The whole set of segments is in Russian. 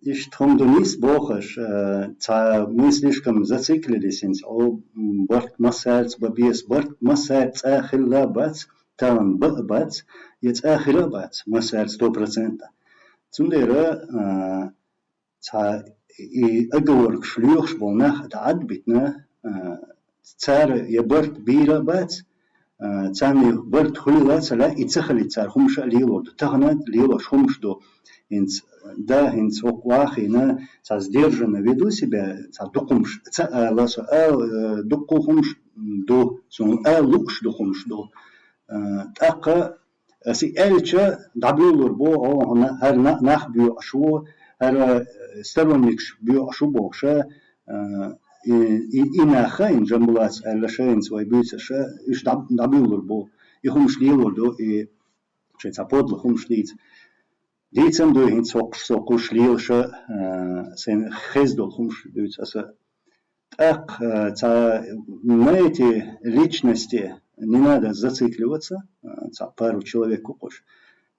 Иштхом Дунис Бохаш, мы слишком зациклились, борт массерц бабиес, борт массерц ахилла бац, там бац, яц ахилла бац, массерц 100%. Цундера и оговорк шлюхш волнах это адбитна, цар я борт бира бац, цами борт хулила цала и цахали цар хумша лило, тахна лило шумш до. Да, инц оквахина, сдержанно веду себя, дукумш, дукумш до, лукш дукумш до. Так, си эльча дабюлур бо, хер нах бю ашу, хер сторонникш бю ашу боша, и наха ин джамбулац эльша ин свой бюцеша, иш дабюлур бо, и хумш лилур до, и шеца подло хумш лиц. Дицем до ин сокуш лилша, сен хездол хумш бюцеша. Так, на эти личности не надо зацикливаться, пару человек кукуш.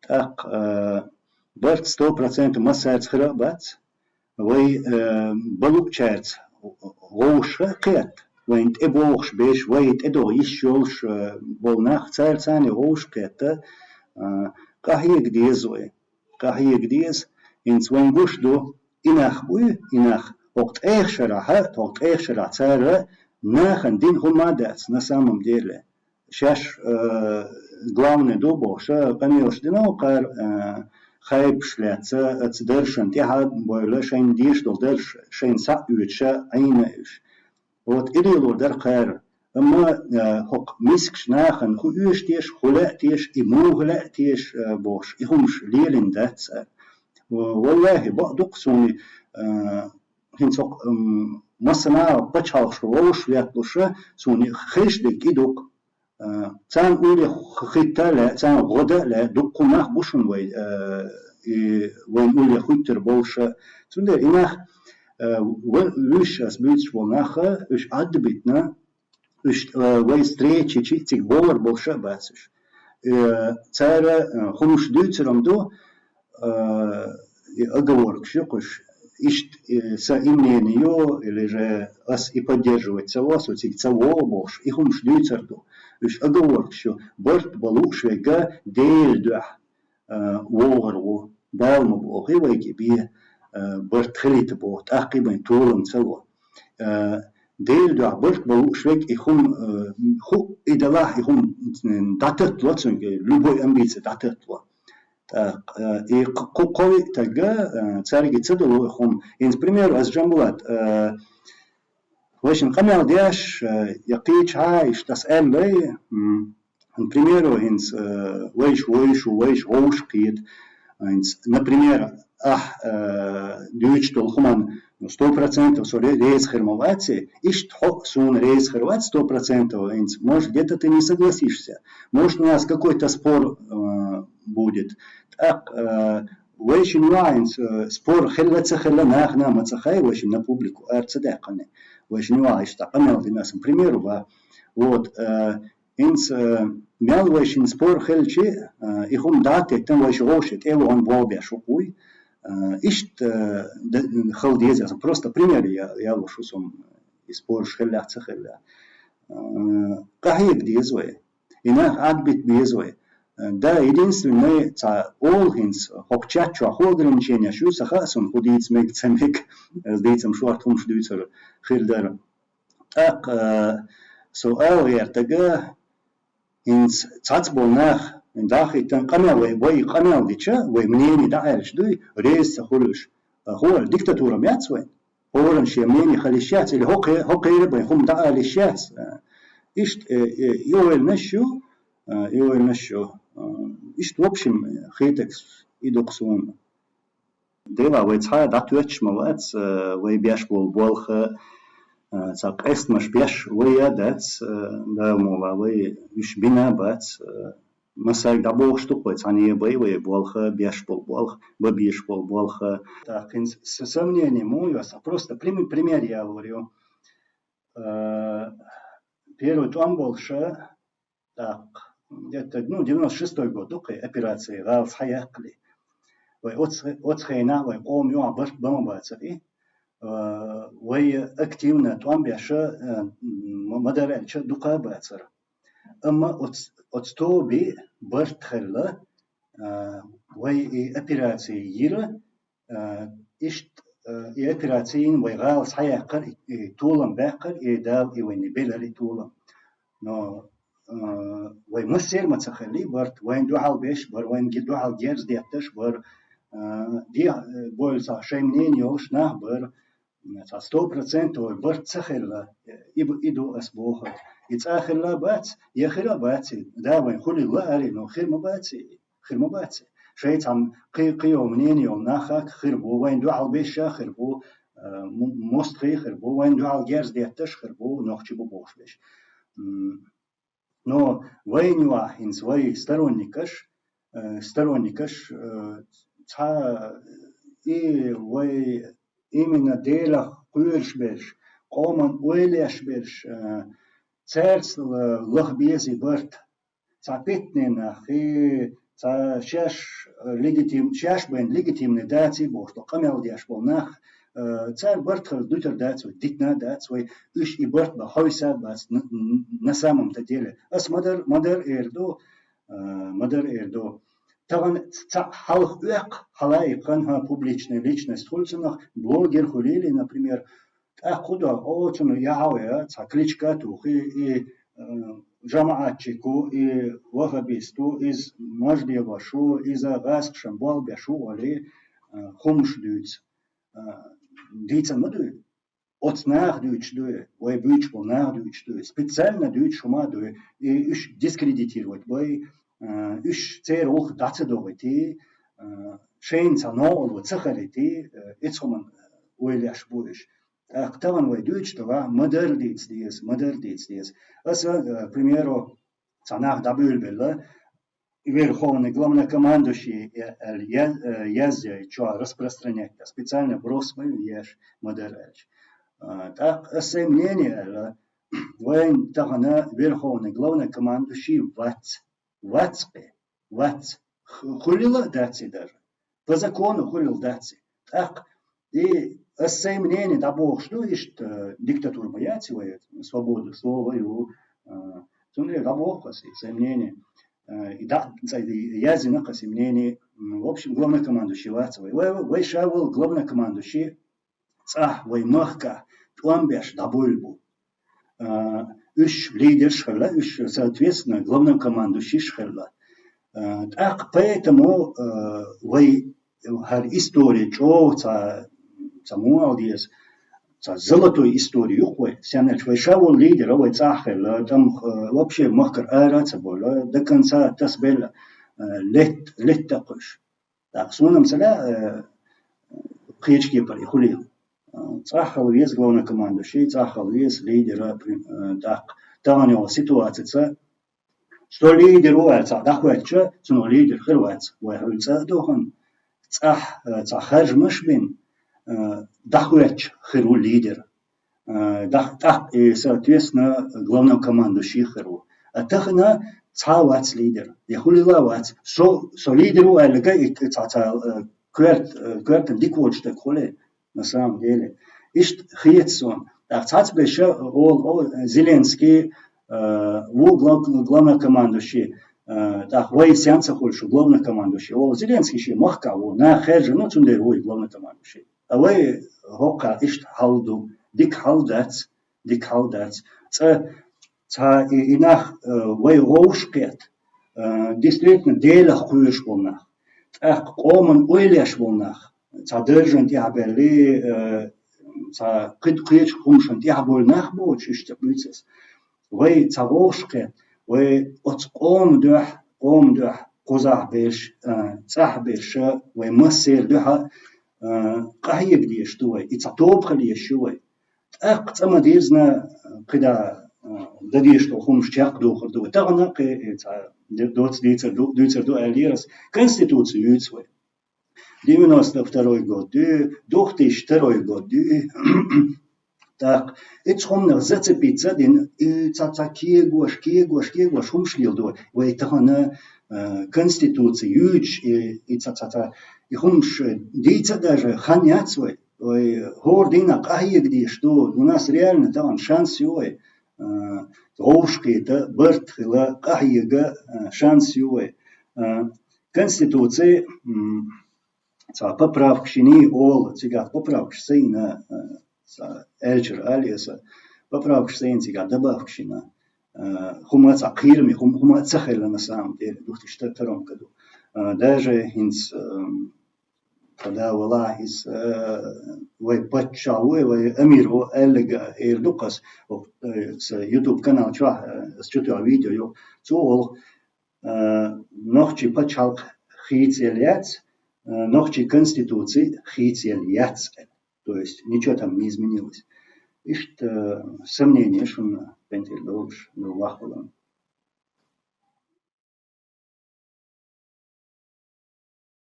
Так, борт 100% массерц храбац, вы балукчерц, гоуша кет, вы не богш беш, вы не до ищёлш, болнах церцани гоуш кета, кахиек дезуе, кахиек дез, ин свой гуш до инах буй, инах. Окт эхшера цара нахан дин хумадец на самом деле. Сейчас главный дубо, что камилш динокар хайп шляца отдержан, тяга бойле шейн диштол дерш шейн сапюча айнаиш. Вот ирилур деркар, amma hok miskš nahan hu üsties, huleties, и muhleties boš, и humš lielin dätsa. Wallahi ba'duk suni hintsok masana bachalsh rosh liatlusha suni khishdik iduk цан ули хитале цан годале дуккунах бушун вай вайн ули хуттер болша цунде инах вишас битш волнаха уш адбитна уш вай встречи читик болар болша басиш цара хумуш дюцерам до оговорок шукуш ищ соимнение или же ас и поддерживать цавас утик цаво бош и хумуш дюцер до уж оговорок что борт балушвега дельдух вогору далма бог и вайки би борт хлит бот акибен толом цаво дельдух борт балушвег и хум ху идалах и хум датат лоцунге любой амбиция датат ло и какой тага царги цедулу хум инс пример аз джамбулат Очень камел деш, якич айш, тас эллей, например, инс вейш оушкит, инс, например, дючтол хуман 100% со рейс хермовации, ишт сун рейс херват 100%, инс, может где-то ты не согласишься, может у нас какой-то спор будет, так, вейш инвайнс, спор хеллаца хелла нахна мацахай, вейш на публику, арцедекане. Очень важно, что помел для нас, примеру, вот, инс мелвайшин спор хельчи, их даты, там вайши ошит, его он болбя шукуй, ишт халдезя, просто пример я лошу сом из спор хеля цехеля, кахик дезвай, инах адбит безвай. Да, единственное, all hints, хокчачу, ограничения, что сахасон ходит смех цемек, с дейтом швартом шдуйцер хилдер. Так, суал я тага, инс цацболнах, индахи там камел, вой камел дича, вой мнение да эршдуй, рейс сахулуш, хор диктатура мяцвай, хоран ше мнение халищац или хокейрбай, хум да алищац, ишт иоэль нащу. Ишт в общем хейтекс идоксун. Дела вайцха датуэч малац вайбяш болха цак эстмаш бяш вайадац да мола вай иш бина бац масай да бог штуквайц они вай болха бяш болх бабиш болха. Так с сомнением у вас просто пример я говорю. Первый там больше так где-то 96-й год, операции Галс Хаякли. وأتخينا ويقوم يوم برت بمباتري وأكتيونا توام بيشة مدار الشة دقة باتر أما أتستو بي برت خلا وأبيراتي يرا إشت أبيراتين ويغال صحيقر طولم باقر إدال إويني بيلري طولم نو ويمسير متخلي برت وين دوحال بيش بر وين دوحال جيرز ديتش بر دي بول صح شيمنين يوش نه بر 100% برت تخلا إدو أسبوع يتأخر بات يخير باتي دا وين خلي الله أري نو خير ما باتي شيء عم قيو منين يوم ناخك خربو وين دوحال بيش خربو مستخي خربو وين دوحال جيرز ديتش خربو نوخشي بوش بيش Но войнуа инс вой сторонникаш ца и вой именно делах куршбеш коман уэлешбеш церц лохбези берт ца питненах и ца шаш бен легитимный дати бошто камел диаш болнах цар бартхал дутер дats дитна дats уш и барт ба хойса бас на самом-то деле ас мадар эрдо таган халх уяк халай канха публичная личность хулцнах блогер хулили например куда очень яхауя ца кличка тухи и жамаатчику и вахабисту из маждиевашу из агасшам балбяшу али хумш дюц Дийца мадуй, от нах дюч дуе, вой бюч пол нах дюч дуе, специально дюч шума дуе, и уж дискредитировать, вой уж цер ох дацедовати, шейн цано, вот цахарити, эцхоман уэляш буеш. Ктаван вой дюч това мадер диц диес. Аса, к примеру, цанах дабюльбелла, Верховный главнокомандующий ездит, что распространять, специально бросмый ешь модерач. Так, мнение, воин тагана Верховный главнокомандующий вац, хулила дати даже, по закону хулил дати. Так, и мнение, да бог, что есть диктатура боятся, свободу слова, его, смотри, да бог, мнение. И да, я знаю, мнение, в общем, главнокомандующий Вацевой. Вы шавал главнокомандующий, вы махка, туамбеш, дабульбу. Уж лидер шхала, уж, соответственно, главнокомандующий шхала. Так, поэтому вы история, что самуалдиес, золотую историю, хуй, сянеч вайшавул лидера, вай цахел, там вообще махкар араца было, до конца тасбел лет також. Так, сунам сала кички пари хулил. Цахал вес главнокомандующий, цахал вес лидера, так, таня ситуация, что лидер уайца, да хуйча, суно лидер хрвац, вайхульца дохан, цахаж мышбин, дахуяч херу лидер, и, соответственно, главнокомандующий херу. А тахна цавац лидер, яхулилавац, со лидеру альга и квертен диквочта холе, на самом деле. Ишт хиетсон, так цацбеша Зеленский, главнокомандующий, так воисянца хольшу, главнокомандующий, Зеленский ще махка, на херже, ну цундерой главнокомандующий. Away hoka ist haldu dik haldatz ца инах way roshket действительно делах хуеш болнах так коман ойлеш болнах ца держен я бели ца кыч хумшен я болнах боч ist bützes way ца roshket way от ком дох козах беш цах беш way масер дох قهيب دي شوي يتصطوب خليه شوي أقصى ديزنا كده دديش تو خمش تياق دوخر دو تغنا قي دوت ديتر دو أليرس конституцию يتسوي 92 год до 2002 год так ицхомна зацепиться дин цацакие гош хумшлил до вей тагана Конституции, и хумш дица даже ханяцвой, гордина каегди, что у нас реально там шанс юй, говшки это бертхила каега шанс юй. Конституции поправкшини ол, цигат поправкшина, эльчер алиеса, поправкшина цигат добавкшина. Хума цахирми, хума цахела на самом деле, в 2002 году. Даже инс когда вала из патчауэ амиру эллега эрдукас с YouTube канал чва с чутуа видео цол нохчи патчал хицелец нохчи конституции хицелец, то есть ничего там не изменилось. И что сомнение, что он пентил долж, но вахвалом.